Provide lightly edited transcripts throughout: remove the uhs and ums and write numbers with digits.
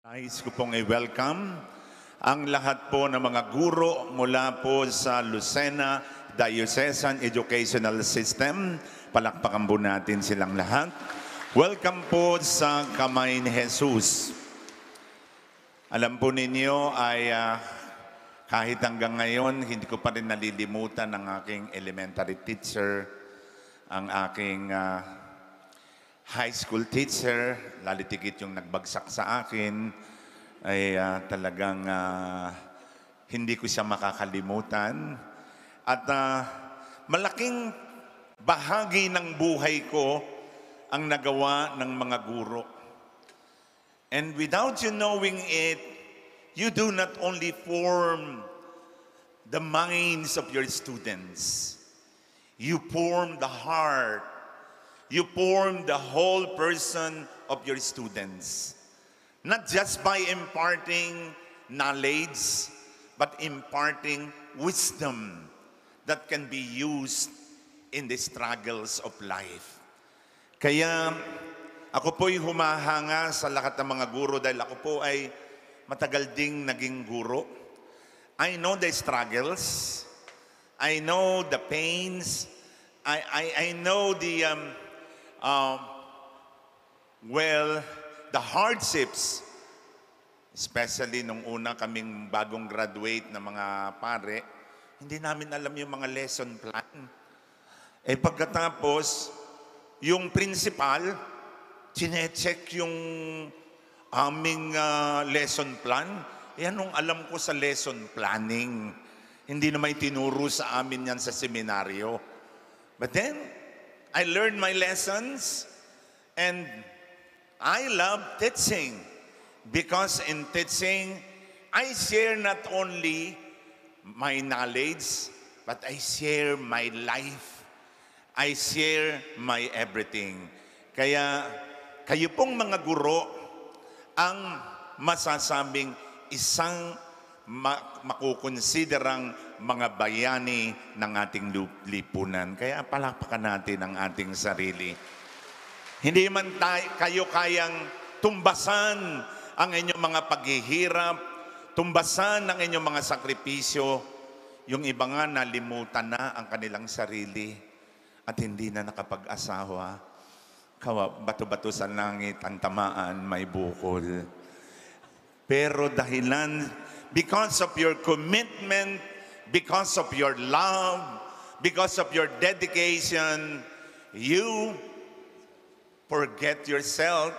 Nais ko pong i-welcome ang lahat po ng mga guro mula po sa Lucena Diocesan Educational System. Palakpakan po natin silang lahat. Welcome po sa Kamay ni Jesus. Alam po ninyo ay kahit hanggang ngayon, hindi ko pa rin nalilimutan ang aking elementary teacher, ang aking high school teacher, lalitikit yung nagbagsak sa akin, ay talagang hindi ko siya makakalimutan. At malaking bahagi ng buhay ko ang nagawa ng mga guro. And without you knowing it, you do not only form the minds of your students, you form the heart. You form the whole person of your students. Not just by imparting knowledge, but imparting wisdom that can be used in the struggles of life. Kaya ako po'y humahanga sa lahat ng mga guro dahil ako po ay matagal ding naging guro. I know the struggles. I know the pains. I know the the hardships, especially nung una kaming bagong graduate na mga pare, hindi namin alam yung mga lesson plan. Pagkatapos, yung principal, chinecheck yung aming lesson plan. Anong alam ko sa lesson planning? Hindi naman tinuro sa amin yan sa seminaryo. But then, I learned my lessons, and I love teaching because in teaching, I share not only my knowledge, but I share my life. I share my everything. Kaya kayo pong mga guro ang masasabing isang makukonsiderang mga bayani ng ating lipunan. Kaya palakpakan natin ang ating sarili. Hindi man kayo kayang tumbasan ang inyong mga paghihirap, tumbasan ang inyong mga sakripisyo. Yung iba nga nalimutan na ang kanilang sarili at hindi na nakapag-asawa. Bato-bato sa langit, ang tamaan may bukol. Pero dahilan, because of your commitment, because of your love, because of your dedication, you forget yourself,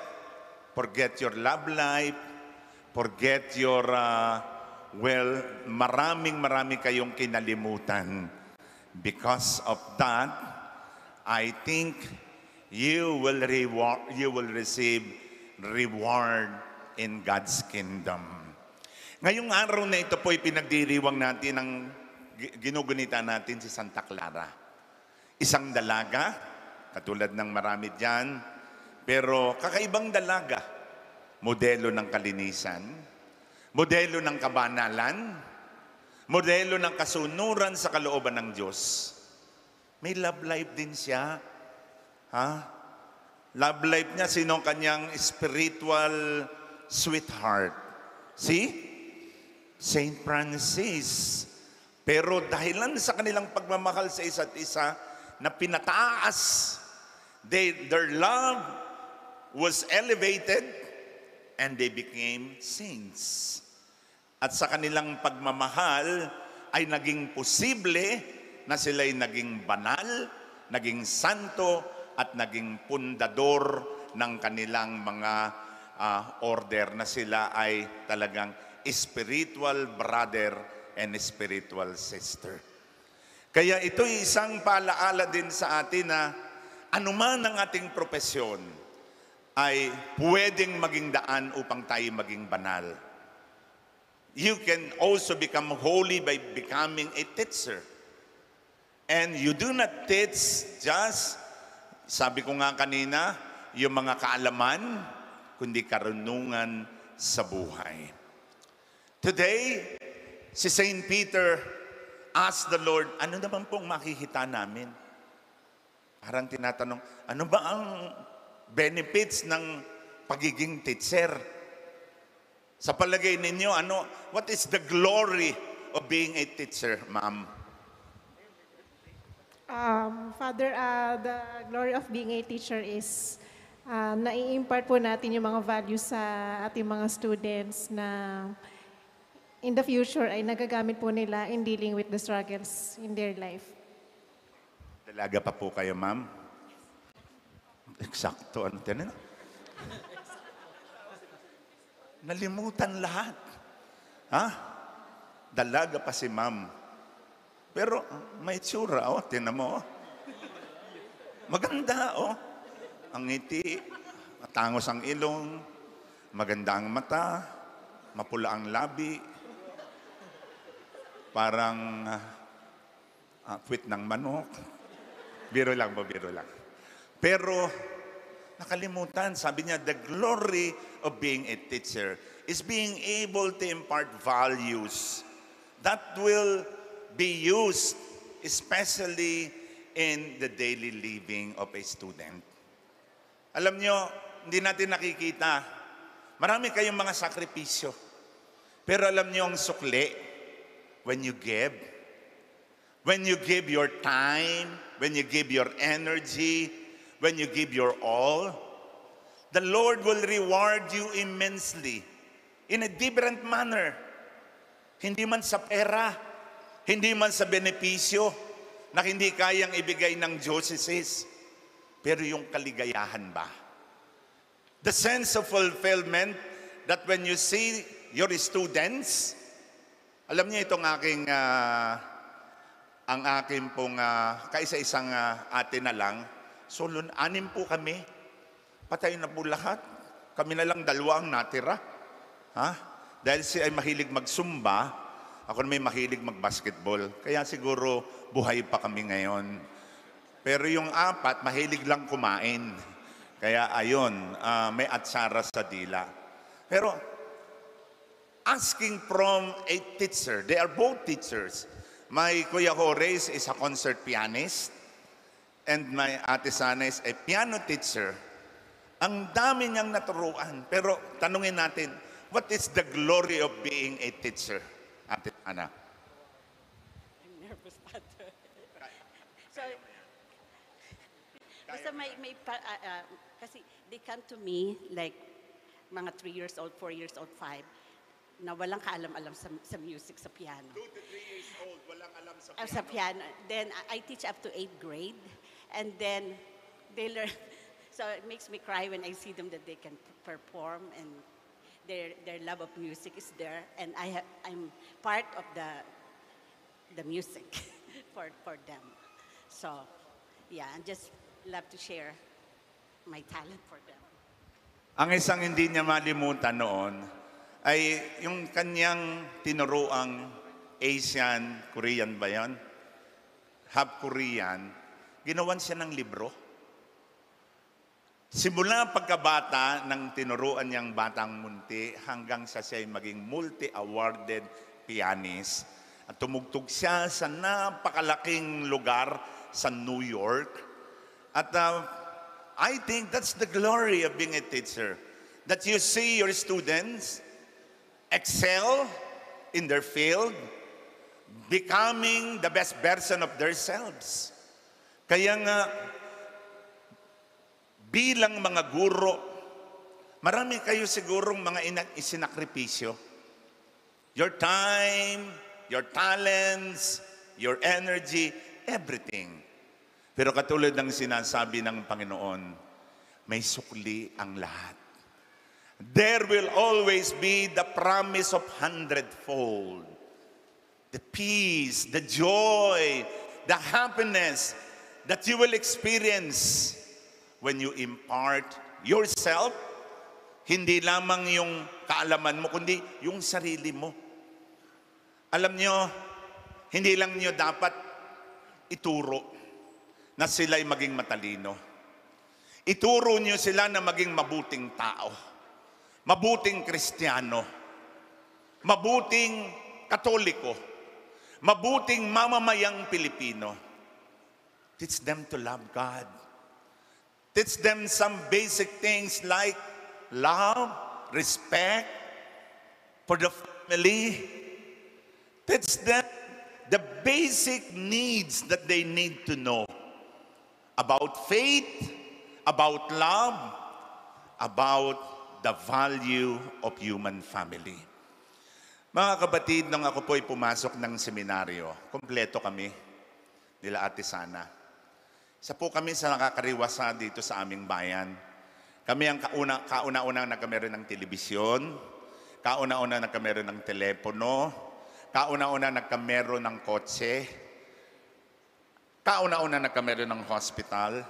forget your love life, forget your, maraming kayong kinalimutan. Because of that, I think you will receive reward in God's kingdom. Ngayong araw na ito po ay pinagdiriwang natin ang ginugunita natin si Santa Clara. Isang dalaga, katulad ng marami dyan, pero kakaibang dalaga. Modelo ng kalinisan, modelo ng kabanalan, modelo ng kasunuran sa kalooban ng Diyos. May love life din siya. Love life niya, sino kanyang spiritual sweetheart? See? Saint Francis. Pero dahilan sa kanilang pagmamahal sa isa't isa na pinataas, their love was elevated and they became saints. At sa kanilang pagmamahal ay naging posible na sila'y naging banal, naging santo, at naging pundador ng kanilang mga order na sila ay talagang spiritual brother and spiritual sister. Kaya ito'y isang paalaala din sa atin na anuman ang ating propesyon ay pwedeng maging daan upang tayo maging banal. You can also become holy by becoming a teacher. And you do not teach just, sabi ko nga kanina, yung mga kaalaman, kundi karunungan sa buhay. Today, si Saint Peter asked the Lord, ano naman pong makikita namin? Parang tinatanong, ano ba ang benefits ng pagiging teacher? Sa palagay ninyo, what is the glory of being a teacher, ma'am? Father, the glory of being a teacher is nai-impart po natin yung mga values sa ating mga students na in the future ay nagagamit po nila in dealing with the struggles in their life. Dalaga pa po kayo, ma'am? Eksakto, tiyan na? Nalimutan lahat. Ha? Dalaga pa si ma'am. Pero may tsura, tinan mo. Maganda, Ang ngiti, matangos ang ilong, maganda ang mata, mapula ang labi, parang puwit ng manok. Biro lang po, biro lang. Pero nakalimutan, sabi niya, the glory of being a teacher is being able to impart values that will be used especially in the daily living of a student. Alam nyo, hindi natin nakikita. Marami kayong mga sakripisyo. Pero alam nyo ang sukli, when you give your time, when you give your energy, when you give your all, the Lord will reward you immensely in a different manner. Hindi man sa pera, hindi man sa benepisyo na hindi kayang ibigay ng diocese, pero yung kaligayahan ba? The sense of fulfillment that when you see your students, alam niyo itong ang aking pong kaisa-isang ate na lang, so 6 po kami, patay na po lahat. Kami na lang 2 ang natira. Dahil siya ay mahilig magsumba, ako na may mahilig magbasketball. Kaya siguro buhay pa kami ngayon. Pero yung 4, mahilig lang kumain. Kaya ayun, may atsara sa dila. Pero asking from a teacher, they are both teachers. My Kuya Horace is a concert pianist and my Ate Sana is a piano teacher. Ang dami niyang naturuan. Pero tanungin natin, what is the glory of being a teacher, Ate Sana? I'm nervous, Father. So, basta kasi they come to me like mga 3 years old, 4 years old, 5, na walang kaalam-alam sa music, sa piano. 2 to 3 years old, walang alam sa piano. Sa piano. Then I teach up to 8th grade. And then they learn. So it makes me cry when I see them that they can perform and their love of music is there. And I'm part of the music for them. So yeah, I just love to share my talent for them. Ang isang hindi niya malimutan noon ay yung kanyang tinuruang Asian, Korean ba yan? Half Korean, ginawan siya ng libro. Simula pagkabata ng tinuruan niyang batang munti hanggang sa siya ay maging multi-awarded pianist. At tumugtog siya sa napakalaking lugar sa New York. At I think that's the glory of being a teacher. That you see your students excel in their field, becoming the best version of themselves. Kaya nga, bilang mga guro, marami kayo sigurong mga isinakripisyo. Your time, your talents, your energy, everything. Pero katulad ng sinasabi ng Panginoon, may sukli ang lahat. There will always be the promise of 100-fold. The peace, the joy, the happiness that you will experience when you impart yourself, hindi lamang yung kaalaman mo, kundi yung sarili mo. Alam nyo, hindi lang nyo dapat ituro na sila'y maging matalino. Ituro nyo sila na maging mabuting tao. Mabuting Kristiyano, mabuting Katoliko, mabuting mamamayang Pilipino. Teach them to love God. Teach them some basic things like love, respect, for the family. Teach them the basic needs that they need to know about faith, about love, about the value of human family. Mga kapatid, nung ako po'y pumasok ng seminaryo, kompleto kami nila Ate Sana. Isa po kami sa nakakariwasa dito sa aming bayan. Kami ang kauna-unang nagkameron ng telebisyon, kauna-unang nagkameron ng telepono, kauna-unang nagkameron ng kotse, kauna-unang nagkameron ng hospital.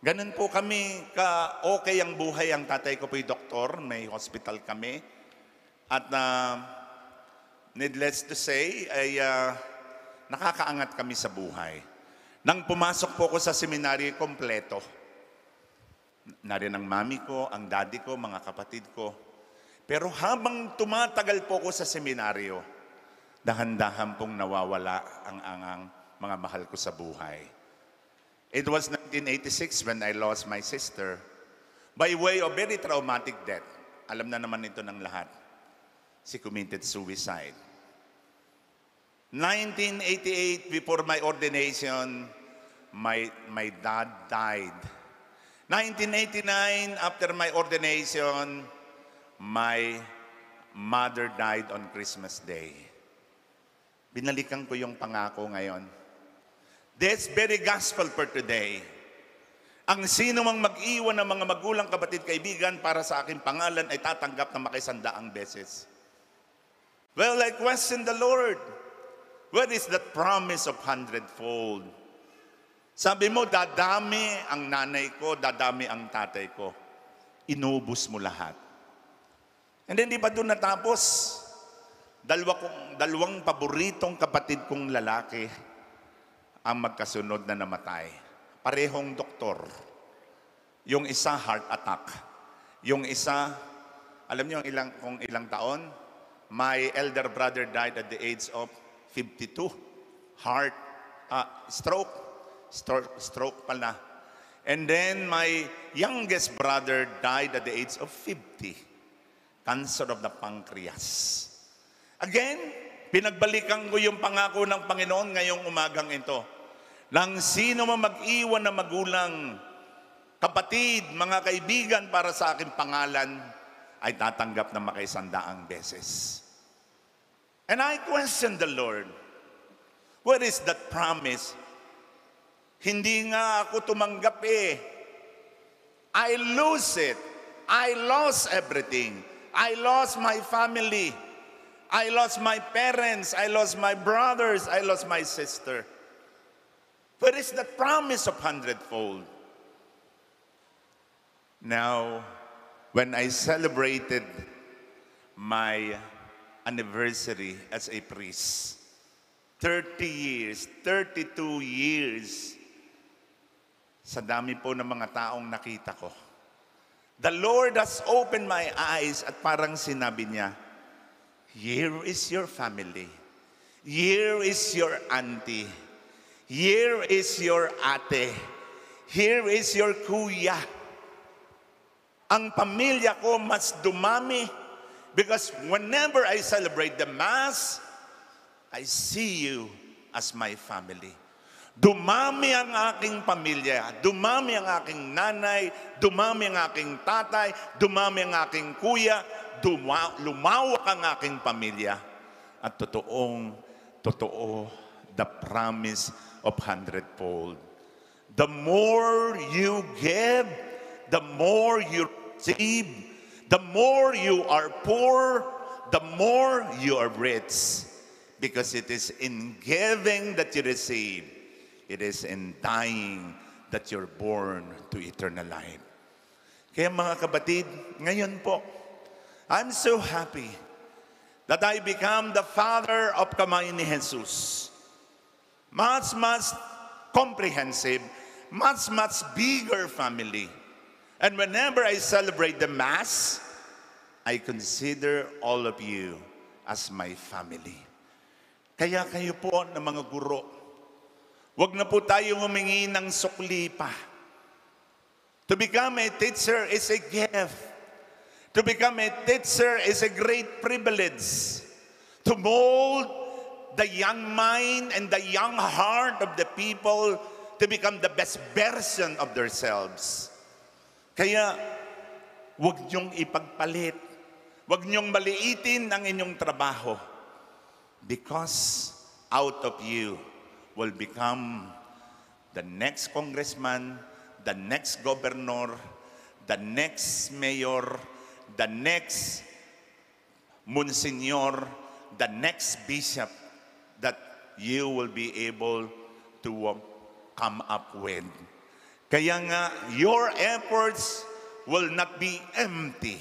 Ganun po kami ka-okay ang buhay. Ang tatay ko po'y doktor, may hospital kami. At needless to say, ay nakakaangat kami sa buhay. Nang pumasok po ko sa seminaryo, kompleto. Nariyan ang mami ko, ang daddy ko, mga kapatid ko. Pero habang tumatagal po ko sa seminaryo, dahan-dahan pong nawawala ang mga mahal ko sa buhay. It was 1986 when I lost my sister by way of very traumatic death. Alam na naman ito ng lahat. She committed suicide. 1988, before my ordination, my dad died. 1989, after my ordination, my mother died on Christmas Day. Binalikan ko yung pangako ngayon. This very gospel for today. Ang sino mang mag-iwan ng mga magulang, kapatid, kaibigan para sa aking pangalan ay tatanggap ng makaisandaang beses. Well, I question the Lord. What is that promise of 100-fold? Sabi mo, dadami ang nanay ko, dadami ang tatay ko. Inubos mo lahat. And then, di ba doon natapos? Dalawang paboritong kapatid kong lalaki ang magkasunod na namatay. Parehong doktor. Yung isa, heart attack. Yung isa, alam niyo kung ilang taon? My elder brother died at the age of 52. Stroke pala. And then my youngest brother died at the age of 50. Cancer of the pancreas. Again, pinagbalikan ko yung pangako ng Panginoon ngayong umagang ito. Nang sino man mag-iwan na magulang, kapatid, mga kaibigan para sa aking pangalan, ay tatanggap ng makaisandaang beses. And I question the Lord, what is that promise? Hindi nga ako tumanggap eh. I lose it. I lost everything. I lost my family. I lost my parents. I lost my brothers. I lost my sister. Where is the promise of 100-fold? Now, when I celebrated my anniversary as a priest, 30 years, 32 years, sa dami po ng mga taong nakita ko, the Lord has opened my eyes at parang sinabi niya, here is your family. Here is your auntie. Here is your ate. Here is your kuya. Ang pamilya ko mas dumami because whenever I celebrate the Mass, I see you as my family. Dumami ang aking pamilya, dumami ang aking nanay, dumami ang aking tatay, dumami ang aking kuya, lumawak ang aking pamilya. At totoo, the promise of 100-fold. The more you give, the more you receive, the more you are poor, the more you are rich. Because it is in giving that you receive. It is in dying that you're born to eternal life. Kaya mga kapatid, ngayon po, I'm so happy that I become the father of Kamay ni Jesus. Much comprehensive, much bigger family. And whenever I celebrate the Mass, I consider all of you as my family. Kaya kayo po na mga guro, wag na po tayo humingi ng sukli pa. To become a teacher is a gift. To become a teacher is a great privilege. To mold the young mind and the young heart of the people to become the best version of themselves. Kaya, huwag niyong ipagpalit. Huwag niyong maliitin ang inyong trabaho. Because out of you will become the next congressman, the next governor, the next mayor, the next monsignor, the next bishop that you will be able to come up with. Kaya nga, your efforts will not be empty.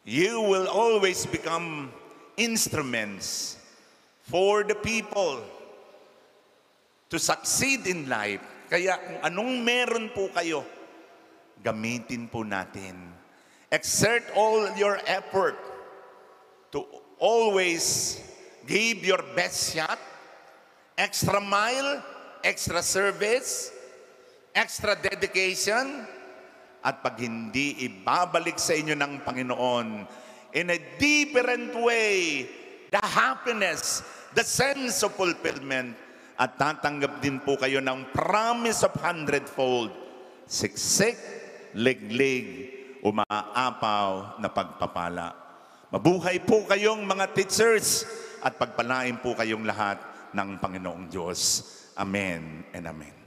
You will always become instruments for the people to succeed in life. Kaya kung anong meron po kayo, gamitin po natin. Exert all your effort to always give your best shot, extra mile, extra service, extra dedication, at pag hindi ibabalik sa inyo ng Panginoon in a different way, the happiness, the sense of fulfillment, at tatanggap din po kayo ng promise of 100-fold, siksik, liglig, umaapaw na pagpapala. Mabuhay po kayong mga teachers at pagpalain po kayong lahat ng Panginoong Diyos. Amen and amen.